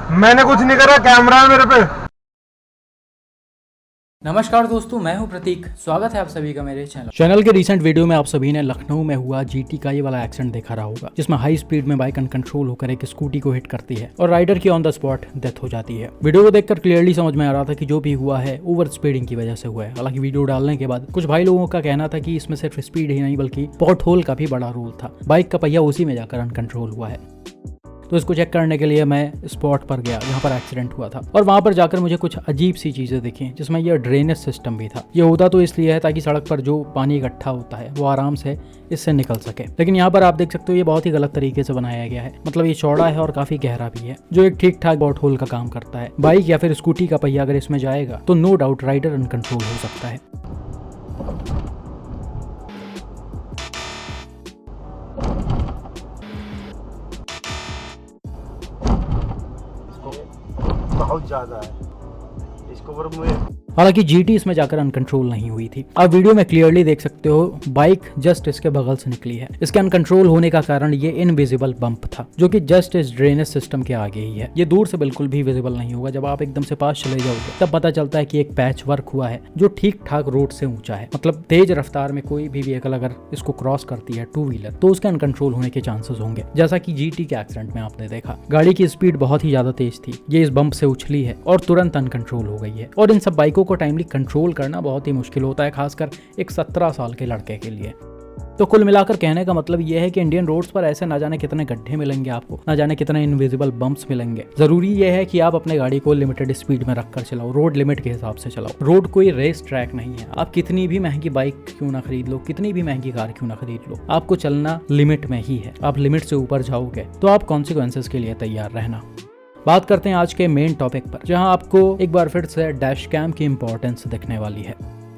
मैंने कुछ नहीं करा, कैमरा है मेरे पे। नमस्कार दोस्तों, मैं हूं प्रतीक। स्वागत है आप सभी का मेरे चैनल के रिसेंट वीडियो में। आप सभी ने लखनऊ में हुआ जीटी का ये वाला एक्सीडेंट देखा रहा होगा, जिसमें हाई स्पीड में बाइक अनकंट्रोल होकर एक स्कूटी को हिट करती है और राइडर की ऑन द स्पॉट डेथ हो जाती है। वीडियो को देखकर क्लियरली समझ में आ रहा था कि जो भी हुआ है ओवर स्पीडिंग की वजह से हुआ है। हालांकि वीडियो डालने के बाद कुछ भाई लोगों का कहना था कि इसमें सिर्फ स्पीड ही नहीं बल्कि पॉट होल का भी बड़ा रोल था। बाइक का पहिया उसी में जाकर अनकंट्रोल हुआ है। तो इसको चेक करने के लिए मैं स्पॉट पर गया जहाँ पर एक्सीडेंट हुआ था, और वहाँ पर जाकर मुझे कुछ अजीब सी चीज़ें दिखी, जिसमें यह ड्रेनेज सिस्टम भी था। ये होता तो इसलिए है ताकि सड़क पर जो पानी इकट्ठा होता है वो आराम से इससे निकल सके, लेकिन यहाँ पर आप देख सकते हो ये बहुत ही गलत तरीके से बनाया गया है। मतलब ये चौड़ा है और काफ़ी गहरा भी है, जो एक ठीक ठाक पॉट होल का काम करता है। बाइक या फिर स्कूटी का पहिया अगर इसमें जाएगा तो नो डाउट राइडर अनकंट्रोल हो सकता है। बहुत ज्यादा है इसको, पर मुझे हालांकि जीटी इसमें जाकर अनकंट्रोल नहीं हुई थी। आप वीडियो में क्लियरली देख सकते हो बाइक जस्ट इसके बगल से निकली है। इसके अनकंट्रोल होने का कारण ये इनविजिबल बम्प था, जो कि जस्ट इस ड्रेनेज सिस्टम के आगे ही है। ये दूर से बिल्कुल भी विजिबल नहीं होगा। जब आप एकदम से पास चले जाओगे तब पता चलता है कि एक पैच वर्क हुआ है जो ठीक ठाक रोड से ऊंचा है। मतलब तेज रफ्तार में कोई भी व्हीकल अगर इसको क्रॉस करती है, टू व्हीलर, तो उसके अनकंट्रोल होने के चांसेस होंगे। जैसा कि जीटी के एक्सीडेंट में आपने देखा, गाड़ी की स्पीड बहुत ही ज्यादा तेज थी, ये इस बम्प से उछली है और तुरंत अनकंट्रोल हो गई है। और इन सब बाइकों को टाइमली कंट्रोल करना बहुत ही मुश्किल होता है, खासकर एक 17 साल के लड़के के लिए। तो कुल मिलाकर कहने का मतलब यह है कि इंडियन रोड्स पर ऐसे ना जाने कितने गड्ढे मिलेंगे आपको, ना जाने कितने इनविजिबल बम्प्स मिलेंगे। जरूरी यह है कि आप अपने गाड़ी को लिमिटेड स्पीड में रखकर चलाओ, रोड लिमिट के हिसाब से चलाओ। रोड कोई रेस ट्रैक नहीं है। आप कितनी भी महंगी बाइक क्यों ना खरीद लो, कितनी भी महंगी कार क्यों ना खरीद लो, आपको चलना लिमिट में ही है। आप लिमिट से ऊपर जाओगे तो आप कॉन्सिक्वेंसेस के लिए तैयार रहना। बात करते हैं आज के मेन टॉपिक पर, जहां आपको एक बार फिर से डैश कैम की इंपॉर्टेंस दिखने वाली है।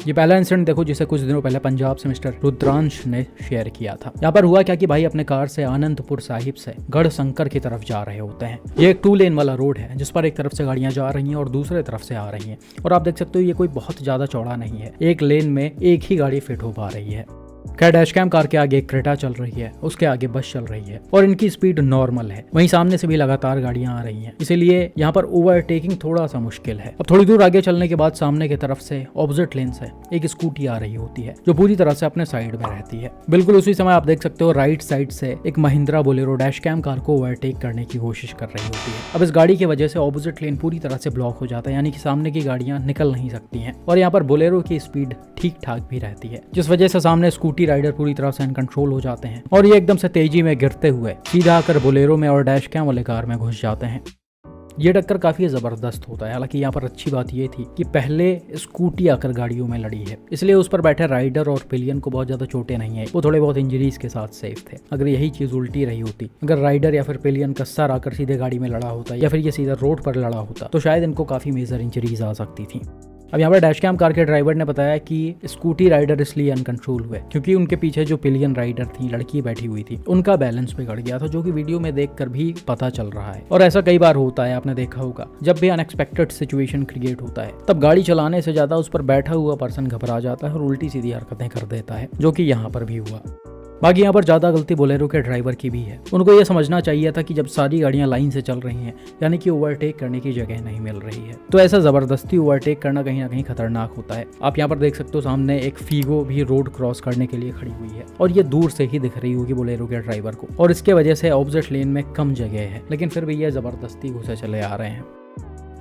ये पहला इंसिडेंट देखो जिसे कुछ दिनों पहले पंजाब से मिस्टर रुद्रांश ने शेयर किया था। यहाँ पर हुआ क्या कि भाई अपने कार से आनंदपुर साहिब से गढ़ शंकर की तरफ जा रहे होते हैं। ये एक 2 लेन वाला रोड है जिस पर एक तरफ से गाड़ियां जा रही हैं और दूसरे तरफ से आ रही हैं। और आप देख सकते हो ये कोई बहुत ज्यादा चौड़ा नहीं है, एक लेन में एक ही गाड़ी फिट हो पा रही है। खैर, डैशकैम कार के आगे एक क्रेटा चल रही है, उसके आगे बस चल रही है और इनकी स्पीड नॉर्मल है। वहीं सामने से भी लगातार गाड़ियां आ रही हैं, इसीलिए यहाँ पर ओवरटेकिंग थोड़ा सा मुश्किल है। अब थोड़ी दूर आगे चलने के बाद सामने की तरफ से ऑपोजिट लेन से एक स्कूटी आ रही होती है जो पूरी तरह से अपने साइड में रहती है। बिल्कुल उसी समय आप देख सकते हो राइट साइड से एक महिंद्रा बोलेरो डैशकैम कार को ओवरटेक करने की कोशिश कर रही होती है। अब इस गाड़ी की वजह से ऑपोजिट लेन पूरी तरह से ब्लॉक हो जाता है, यानी कि सामने की गाड़ियां निकल नहीं सकती हैं। और यहाँ पर बोलेरो की स्पीड ठीक ठाक भी रहती है, जिस वजह से सामने स्कूटी राइडर पूरी तरह से अनकंट्रोल हो जाते हैं और ये एकदम से तेजी में गिरते हुए सीधा आकर बोलेरो में और डैश कैम वाले कार में घुस जाते हैं। ये टक्कर काफी जबरदस्त होता है। हालांकि यहाँ पर अच्छी बात ये थी कि पहले स्कूटी आकर गाड़ियों में लड़ी है, इसलिए उस पर बैठे राइडर और पिलियन को बहुत ज्यादा चोटें नहीं आई। वो थोड़े बहुत इंजरीज के साथ सेफ थे। अगर यही चीज उल्टी रही होती, अगर राइडर या फिर पिलियन का सर आकर सीधे गाड़ी में लड़ा होता या फिर ये सीधा रोड पर लड़ा होता, तो शायद इनको काफी मेजर इंजरीज आ सकती थी। अब यहाँ पर डैशकैम कार के ड्राइवर ने बताया कि स्कूटी राइडर इसलिए अनकंट्रोल हुए क्योंकि उनके पीछे जो पिलियन राइडर थी, लड़की बैठी हुई थी, उनका बैलेंस बिगड़ गया था, जो कि वीडियो में देखकर भी पता चल रहा है। और ऐसा कई बार होता है, आपने देखा होगा, जब भी अनएक्सपेक्टेड सिचुएशन क्रिएट होता है तब गाड़ी चलाने से ज्यादा उस पर बैठा हुआ पर्सन घबरा जाता है और उल्टी सीधी हरकतें कर देता है, जो कि यहाँ पर भी हुआ। बाकी यहाँ पर ज्यादा गलती बोलेरो के ड्राइवर की भी है। उनको ये समझना चाहिए था कि जब सारी गाड़ियां लाइन से चल रही हैं, यानी कि ओवरटेक करने की जगह नहीं मिल रही है, तो ऐसा जबरदस्ती ओवरटेक करना कहीं ना कहीं खतरनाक होता है। आप यहाँ पर देख सकते हो सामने एक फीगो भी रोड क्रॉस करने के लिए खड़ी हुई है और ये दूर से ही दिख रही होगी बोलेरो के ड्राइवर को, और इसके वजह से ऑपोजिट लेन में कम जगह है, लेकिन फिर भी ये जबरदस्ती घुसे चले आ रहे हैं।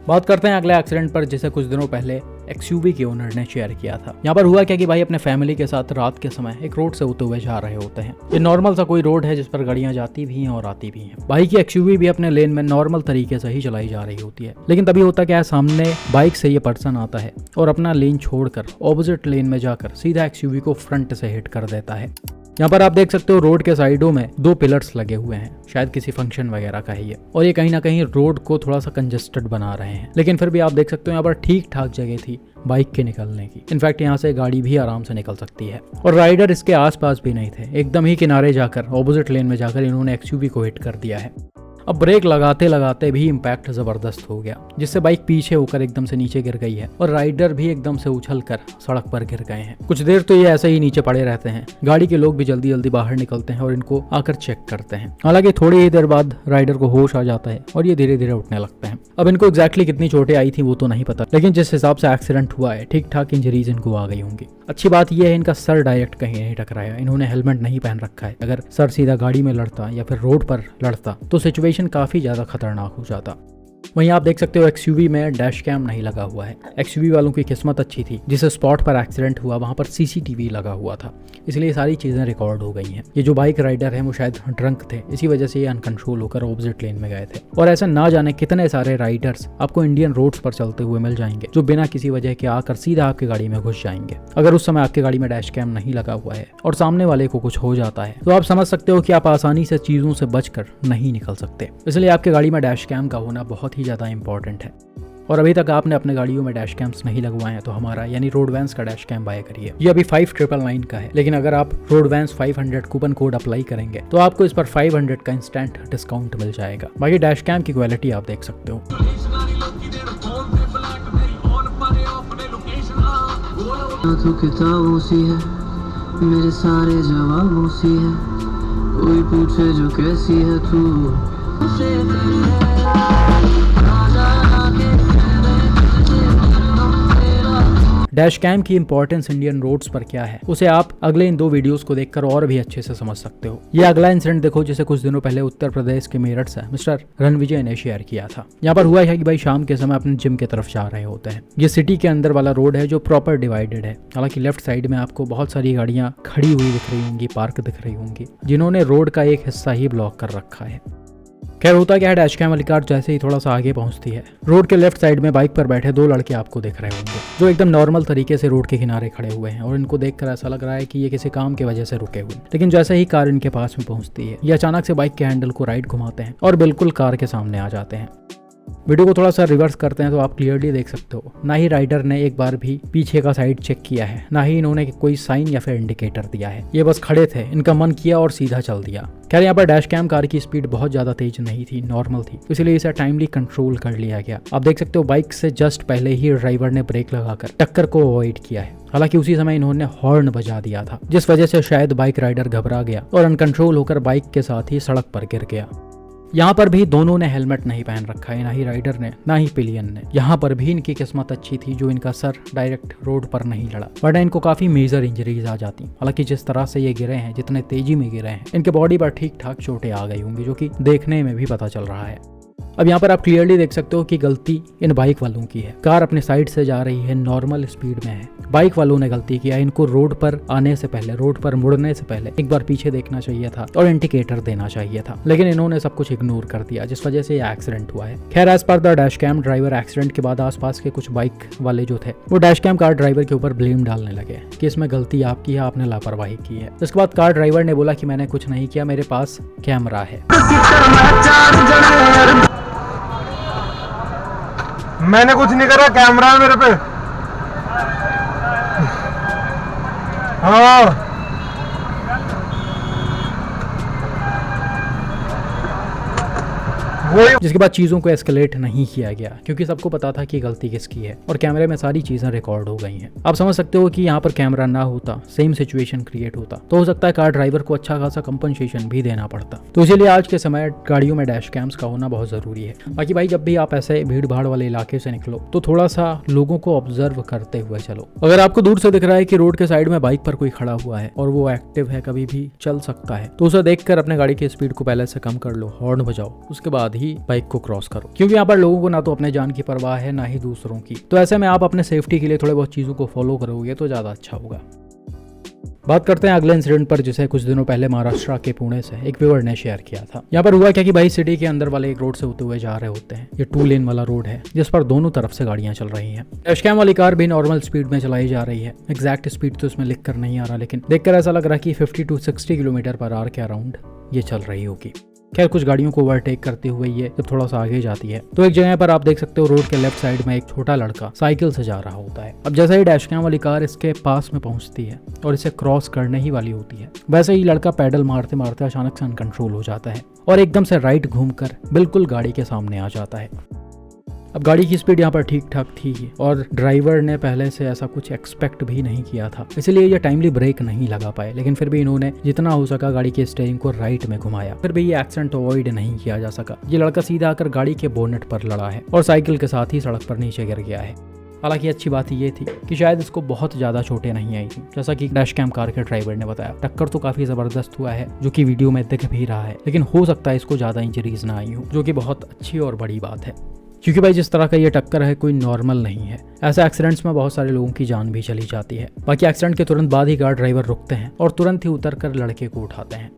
बात करते हैं अगले एक्सीडेंट पर, जिसे कुछ दिनों पहले एक्सयूवी के ओनर ने शेयर किया था। यहाँ पर हुआ क्या कि भाई अपने फैमिली के साथ रात के समय एक रोड से होते हुए जा रहे होते हैं। ये नॉर्मल सा कोई रोड है जिस पर गाड़ियां जाती भी हैं और आती भी हैं। भाई की एक्सयूवी भी अपने लेन में नॉर्मल तरीके से ही चलाई जा रही होती है, लेकिन तभी होता क्या है, सामने बाइक से ये पर्सन आता है और अपना लेन छोड़कर ऑपोजिट लेन में जाकर सीधा एक्सयूवी को फ्रंट से हिट कर देता है। यहाँ पर आप देख सकते हो रोड के साइडों में 2 पिलर्स लगे हुए हैं, शायद किसी फंक्शन वगैरह का ही है, और ये कहीं ना कहीं रोड को थोड़ा सा कंजेस्टेड बना रहे हैं। लेकिन फिर भी आप देख सकते हो यहाँ पर ठीक ठाक जगह थी बाइक के निकलने की। इनफैक्ट यहाँ से गाड़ी भी आराम से निकल सकती है, और राइडर इसके आसपास भी नहीं थे। एकदम ही किनारे जाकर ऑपोजिट लेन में जाकर इन्होंने एक्सयूवी को हिट कर दिया है। अब ब्रेक लगाते लगाते भी इम्पैक्ट जबरदस्त हो गया, जिससे बाइक पीछे होकर एकदम से नीचे गिर गई है और राइडर भी एकदम से उछलकर सड़क पर गिर गए हैं। कुछ देर तो ये ऐसे ही नीचे पड़े रहते हैं। गाड़ी के लोग भी जल्दी जल्दी बाहर निकलते हैं और इनको आकर चेक करते हैं। हालांकि थोड़ी ही देर बाद राइडर को होश आ जाता है और ये धीरे धीरे उठने लगते हैं। अब इनको एग्जैक्टली कितनी चोटें आई थी वो तो नहीं पता, लेकिन जिस हिसाब से एक्सीडेंट हुआ है ठीक ठाक इंजरीज इनको आ गई होंगी। अच्छी बात यह है इनका सर डायरेक्ट कहीं नहीं टकराया, इन्होंने हेलमेट नहीं पहन रखा है। अगर सर सीधा गाड़ी में लड़ता या फिर रोड पर लड़ता तो सिचुएशन काफी ज्यादा खतरनाक हो जाता। वहीं आप देख सकते हो एक्सयूवी में डैश कैम नहीं लगा हुआ है। एक्सयूवी वालों की किस्मत अच्छी थी, जिस स्पॉट पर एक्सीडेंट हुआ वहां पर सीसीटीवी लगा हुआ था, इसलिए सारी चीजें रिकॉर्ड हो गई हैं। ये जो बाइक राइडर है वो शायद ड्रंक थे, इसी वजह से ये अनकंट्रोल होकर ऑपोजिट लेन में गए थे। और ऐसा ना जाने कितने सारे राइडर्स आपको इंडियन रोड्स पर चलते हुए मिल जाएंगे जो बिना किसी वजह के आकर सीधा आपकी गाड़ी में घुस जाएंगे। अगर उस समय आपकी गाड़ी में डैश कैम नहीं लगा हुआ है और सामने वाले को कुछ हो जाता है तो आप समझ सकते हो कि आप आसानी से चीजों से बचकर नहीं निकल सकते। इसलिए आपकी गाड़ी में डैश कैम का होना बहुत ही ज्यादा इंपॉर्टेंट है। और अभी तक आपने अपने गाड़ियों में डैश कैम्स नहीं लगवाए हैं तो हमारा यानी रोडवैंस का डैश कैम बाय करिए। ये अभी 5999 का है, लेकिन अगर आप रोडवैंस 500 कूपन कोड अप्लाई करेंगे तो आपको इस पर 500 का इंस्टेंट डिस्काउंट मिल जाएगा। बाकी डैश कैम की क्वालिटी आप देख सकते हो। किताबों सी है मेरे सारे जवाबों सी है, कोई पूछे जो कैसी है तू। डैश कैम की इंपॉर्टेंस इंडियन रोड्स पर क्या है उसे आप अगले इन 2 वीडियोस को देखकर और भी अच्छे से समझ सकते हो। ये अगला इंसिडेंट देखो जिसे कुछ दिनों पहले उत्तर प्रदेश के मेरठ से मिस्टर रणविजय ने शेयर किया था। यहाँ पर हुआ है कि भाई शाम के समय अपने जिम की तरफ जा रहे होते हैं। ये सिटी के अंदर वाला रोड है जो प्रॉपर डिवाइडेड है। हालांकि लेफ्ट साइड में आपको बहुत सारी गाड़ियां खड़ी हुई दिख रही होंगी, पार्क दिख रही होंगी, जिन्होंने रोड का एक हिस्सा ही ब्लॉक कर रखा है। खैर होता क्या है, डैश कैम वाली कार जैसे ही थोड़ा सा आगे पहुंचती है, रोड के लेफ्ट साइड में बाइक पर बैठे 2 लड़के आपको दिख रहे होंगे जो एकदम नॉर्मल तरीके से रोड के किनारे खड़े हुए हैं और इनको देखकर ऐसा लग रहा है कि ये किसी काम की वजह से रुके हुए। लेकिन जैसे ही कार इनके पास में पहुंचती है ये अचानक से बाइक के हैंडल को राइट घुमाते हैं और बिल्कुल कार के सामने आ जाते हैं। वीडियो को थोड़ा सा रिवर्स करते हैं तो आप क्लियरली देख सकते हो, ना ही राइडर ने एक बार भी पीछे का साइड चेक किया है, ना ही इन्होंने कोई साइन या फिर इंडिकेटर दिया है। ये बस खड़े थे, इनका मन किया और सीधा चल दिया। खैर यहाँ पर डैश कैम कार की स्पीड बहुत ज्यादा तेज नहीं थी, नॉर्मल थी, इसलिए इसे टाइमली कंट्रोल कर लिया गया। आप देख सकते हो बाइक से जस्ट पहले ही ड्राइवर ने ब्रेक लगाकर टक्कर को अवॉइड किया है। हालांकि उसी समय इन्होंने हॉर्न बजा दिया था, जिस वजह से शायद बाइक राइडर घबरा गया और अनकंट्रोल होकर बाइक के साथ ही सड़क पर गिर गया। यहाँ पर भी दोनों ने हेलमेट नहीं पहन रखा है, ना ही राइडर ने ना ही पिलियन ने। यहाँ पर भी इनकी किस्मत अच्छी थी जो इनका सर डायरेक्ट रोड पर नहीं लड़ा, वरना इनको काफी मेजर इंजरीज आ जाती। हालांकि जिस तरह से ये गिरे हैं, जितने तेजी में गिरे हैं, इनके बॉडी पर ठीक ठाक चोटें आ गई होंगी, जो कि देखने में भी पता चल रहा है। अब यहाँ पर आप क्लियरली देख सकते हो कि गलती इन बाइक वालों की है। कार अपने साइड से जा रही है, नॉर्मल स्पीड में है। बाइक वालों ने गलती किया, इनको रोड पर आने से पहले, रोड पर मुड़ने से पहले एक बार पीछे देखना चाहिए था और इंडिकेटर देना चाहिए था, लेकिन इन्होंने सब कुछ इग्नोर कर दिया, जिस वजह से ये एक्सीडेंट हुआ है। खैर as per the dash cam driver, accident के बाद आसपास के कुछ बाइक वाले जो थे वो डैश कैम कार ड्राइवर के ऊपर ब्लेम डालने लगे कि इसमें गलती आपकी है, आपने लापरवाही की है। इसके बाद कार ड्राइवर ने बोला कि मैंने कुछ नहीं किया, मेरे पास कैमरा है। मैंने कुछ नहीं करा, कैमरा है मेरे पे। हाँ जिसके बाद चीजों को एस्केलेट नहीं किया गया क्योंकि सबको पता था कि गलती किसकी है और कैमरे में सारी चीजें रिकॉर्ड हो गई हैं। आप समझ सकते हो कि यहाँ पर कैमरा ना होता, सेम सिचुएशन क्रिएट होता तो हो सकता है कार ड्राइवर को अच्छा खासा कंपनसेशन भी देना पड़ता। तो इसीलिए आज के समय गाड़ियों में डैश कैम्स का होना बहुत जरूरी है। बाकी भाई जब भी आप ऐसे भीड़ भाड़ वाले इलाके से निकलो तो थोड़ा सा लोगों को ऑब्जर्व करते हुए चलो। अगर आपको दूर से दिख रहा है कि रोड के साइड में बाइक पर कोई खड़ा हुआ है और वो एक्टिव है, कभी भी चल सकता है, तो उसे देखकर अपने गाड़ी की स्पीड को पहले से कम कर लो, हॉर्न बजाओ, उसके बाद ही बाइक को क्रॉस करो। क्योंकि यहाँ पर लोगों को ना तो अपने जान की परवाह है ना ही दूसरों की। तो ऐसे में आप अपने सेफ्टी के लिए थोड़े बहुत चीजों को फॉलो करोगे तो ज्यादा अच्छा होगा। बात करते हैं अगले इंसिडेंट पर जिसे कुछ दिनों पहले महाराष्ट्र के पुणे से एक व्यूअर ने शेयर किया था। यहाँ पर हुआ क्या कि भाई सिटी के अंदर वाले एक रोड से होते हुए जा रहे होते हैं। ये 2 लेन वाला रोड है जिस पर दोनों तरफ से गाड़ियां चल रही हैं। डैश कैम वाली कार भी नॉर्मल स्पीड में चलाई जा रही है। एग्जैक्ट स्पीड तो इसमें लिख कर नहीं आ रहा, लेकिन देखकर ऐसा लग रहा है कि 50 to 60 किलोमीटर पर आवर के अराउंड ये चल रही होगी। खैर कुछ गाड़ियों को ओवरटेक करते हुए ये जब थोड़ा सा आगे जाती है तो एक जगह पर आप देख सकते हो रोड के लेफ्ट साइड में एक छोटा लड़का साइकिल से जा रहा होता है। अब जैसे ही डैश कैम वाली कार इसके पास में पहुंचती है और इसे क्रॉस करने ही वाली होती है, वैसे ही लड़का पैडल मारते मारते अचानक से अनकंट्रोल हो जाता है और एकदम से राइट घूमकर बिल्कुल गाड़ी के सामने आ जाता है। अब गाड़ी की स्पीड यहाँ पर ठीक ठाक थी और ड्राइवर ने पहले से ऐसा कुछ एक्सपेक्ट भी नहीं किया था, इसलिए ये टाइमली ब्रेक नहीं लगा पाए। लेकिन फिर भी इन्होंने जितना हो सका गाड़ी के स्टीयरिंग को राइट में घुमाया, फिर भी ये एक्सीडेंट अवॉइड नहीं किया जा सका। ये लड़का सीधा आकर गाड़ी के बोनेट पर लड़ा है और साइकिल के साथ ही सड़क पर नीचे गिर गया है। हालांकि अच्छी बात ये थी कि शायद इसको बहुत ज्यादा चोटें नहीं आई थी, जैसा कि डैश कैम कार के ड्राइवर ने बताया। टक्कर तो काफी जबरदस्त हुआ है जो कि वीडियो में दिख भी रहा है, लेकिन हो सकता है इसको ज्यादा इंजरीज ना आई हो, जो कि बहुत अच्छी और बड़ी बात है। क्योंकि भाई जिस तरह का ये टक्कर है कोई नॉर्मल नहीं है। ऐसे एक्सीडेंट्स में बहुत सारे लोगों की जान भी चली जाती है। बाकी एक्सीडेंट के तुरंत बाद ही कार ड्राइवर रुकते हैं और तुरंत ही उतरकर लड़के को उठाते हैं।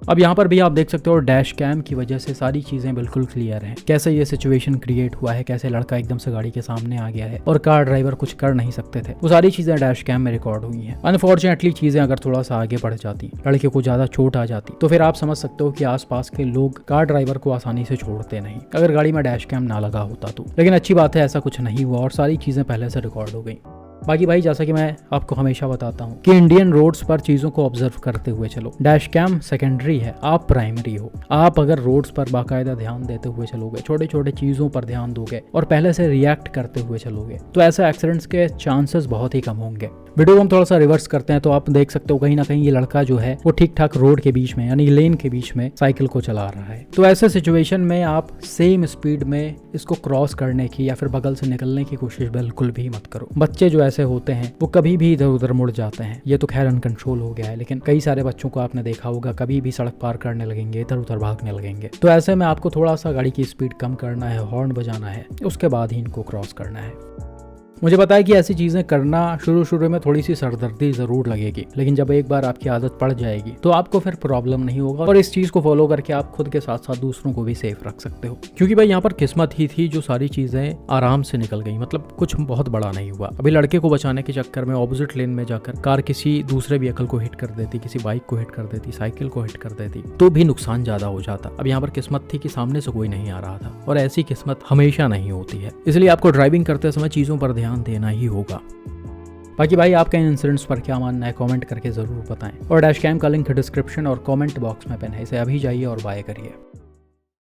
अब यहाँ पर भी आप देख सकते हो डैश कैम की वजह से सारी चीजें बिल्कुल क्लियर हैं। कैसे ये सिचुएशन क्रिएट हुआ है, कैसे लड़का एकदम से गाड़ी के सामने आ गया है और कार ड्राइवर कुछ कर नहीं सकते थे, वो सारी चीजें डैश कैम में रिकॉर्ड हुई हैं। अनफॉर्चुनेटली चीजें अगर थोड़ा सा आगे बढ़ जाती, लड़के को ज्यादा चोट आ जाती, तो फिर आप समझ सकते हो कि आसपास के लोग कार ड्राइवर को आसानी से छोड़ते नहीं, अगर गाड़ी में डैश कैम ना लगा होता तो। लेकिन अच्छी बात है ऐसा कुछ नहीं हुआ और सारी चीजें पहले से रिकॉर्ड हो गई। बाकी भाई जैसा कि मैं आपको हमेशा बताता हूँ कि इंडियन रोड्स पर चीज़ों को ऑब्जर्व करते हुए चलो। डैश कैम सेकेंडरी है, आप प्राइमरी हो। आप अगर रोड्स पर बाकायदा ध्यान देते हुए चलोगे, छोटे छोटे चीज़ों पर ध्यान दोगे और पहले से रिएक्ट करते हुए चलोगे, तो ऐसे एक्सीडेंट्स के चांसेस बहुत ही कम होंगे। वीडियो को हम थोड़ा सा रिवर्स करते हैं तो आप देख सकते हो कहीं ना कहीं ये लड़का जो है वो ठीक ठाक रोड के बीच में यानी लेन के बीच में साइकिल को चला रहा है। तो ऐसे सिचुएशन में आप सेम स्पीड में इसको क्रॉस करने की या फिर बगल से निकलने की कोशिश बिल्कुल भी मत करो। बच्चे जो ऐसे होते हैं वो कभी भी इधर उधर मुड़ जाते हैं। ये तो खैर अनकंट्रोल हो गया है, लेकिन कई सारे बच्चों को आपने देखा होगा कभी भी सड़क पार करने लगेंगे, इधर उधर भागने लगेंगे। तो ऐसे में आपको थोड़ा सा गाड़ी की स्पीड कम करना है, हॉर्न बजाना है, उसके बाद ही इनको क्रॉस करना है। मुझे पता है कि ऐसी चीज़ें करना शुरू में थोड़ी सी सरदर्दी ज़रूर लगेगी, लेकिन जब एक बार आपकी आदत पड़ जाएगी तो आपको फिर प्रॉब्लम नहीं होगा और इस चीज़ को फॉलो करके आप खुद के साथ साथ दूसरों को भी सेफ रख सकते हो। क्योंकि भाई यहाँ पर किस्मत ही थी जो सारी चीज़ें आराम से निकल गई, मतलब कुछ बहुत बड़ा नहीं हुआ। अभी लड़के को बचाने के चक्कर में ऑपोजिट लेन में जाकर कार किसी दूसरे व्हीकल को हिट कर देती, किसी बाइक को हिट कर देती, साइकिल को हिट कर देती, तो भी नुकसान ज़्यादा हो जाता। अब यहाँ पर किस्मत थी कि सामने से कोई नहीं आ रहा था और ऐसी किस्मत हमेशा नहीं होती है, इसलिए आपको ड्राइविंग करते समय चीज़ों पर ध्यान देना ही होगा। बाकी भाई आपका इन इंसिडेंट्स पर क्या मानना है कमेंट करके ज़रूर बताएं और डैश कैम का लिंक डिस्क्रिप्शन और कमेंट बॉक्स में पिन है, इसे अभी जाइए और बाय करिए।